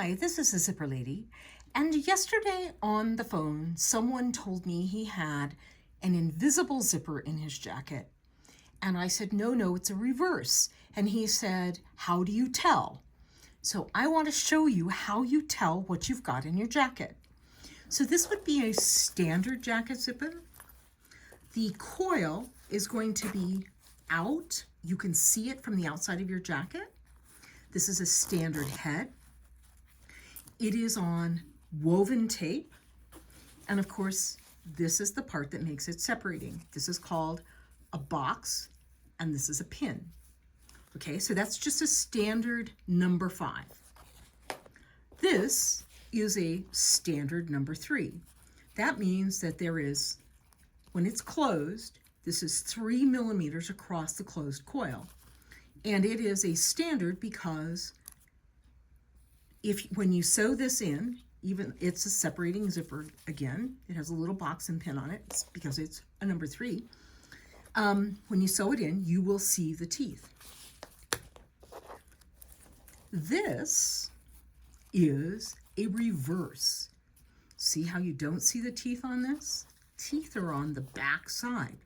Hi, this is the Zipper Lady, and yesterday on the phone, someone told me he had an invisible zipper in his jacket, and I said, no, it's a reverse. And he said, how do you tell? So I want to show you how you tell what you've got in your jacket. So this would be a standard jacket zipper. The coil is going to be out. You can see it from the outside of your jacket. This is a standard head. It is on woven tape. And of course, this is the part that makes it separating. This is called a box, and this is a pin. Okay, so that's just a standard number 5. This is a standard number 3. That means that there is, when it's closed, this is 3 millimeters across the closed coil. And it is a standard because when you sew this in, even it's a separating zipper again, it has a little box and pin on it. It's because it's a number 3. When you sew it in, you will see the teeth. This is a reverse. See how you don't see the teeth on this? Teeth are on the back side.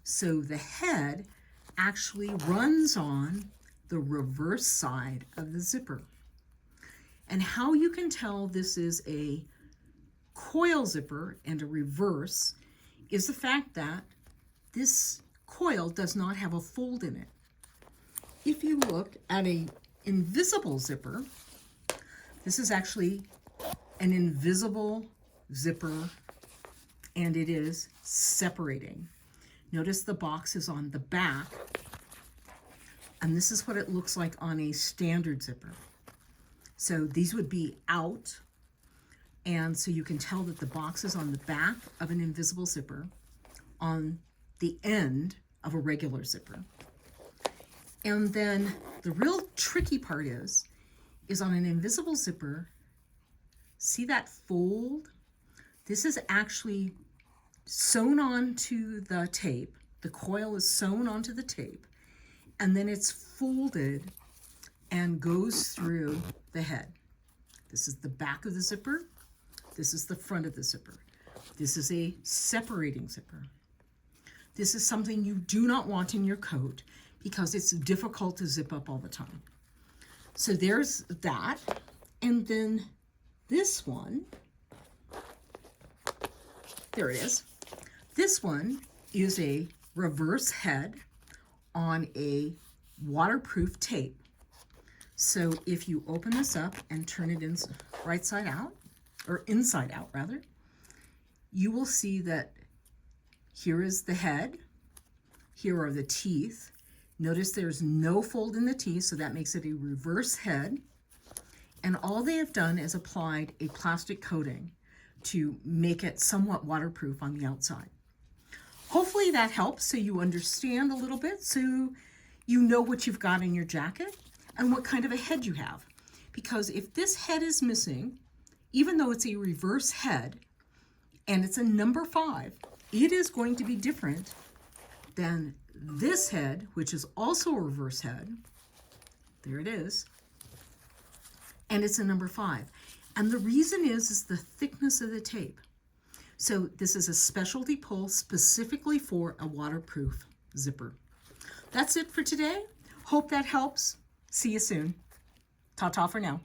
So the head actually runs on the reverse side of the zipper. And how you can tell this is a coil zipper and a reverse is the fact that this coil does not have a fold in it. If you look at an invisible zipper, this is actually an invisible zipper, and it is separating. Notice the box is on the back, and this is what it looks like on a standard zipper. So these would be out, and so you can tell that the box is on the back of an invisible zipper on the end of a regular zipper. And then the real tricky part is on an invisible zipper, see that fold? This is actually sewn onto the tape. The coil is sewn onto the tape, and then it's folded and goes through the head. This is the back of the zipper. This is the front of the zipper. This is a separating zipper. This is something you do not want in your coat because it's difficult to zip up all the time. So there's that. And then this one, there it is. This one is a reverse head on a waterproof tape. So if you open this up and turn it in right side out, or inside out rather, you will see that here is the head, here are the teeth. Notice there's no fold in the teeth, so that makes it a reverse head. And all they have done is applied a plastic coating to make it somewhat waterproof on the outside. Hopefully that helps so you understand a little bit, so you know what you've got in your jacket and what kind of a head you have. Because if this head is missing, even though it's a reverse head and it's a number 5, it is going to be different than this head, which is also a reverse head. There it is. And it's a number 5. And the reason is the thickness of the tape. So this is a specialty pull specifically for a waterproof zipper. That's it for today. Hope that helps. See you soon. Ta-ta for now.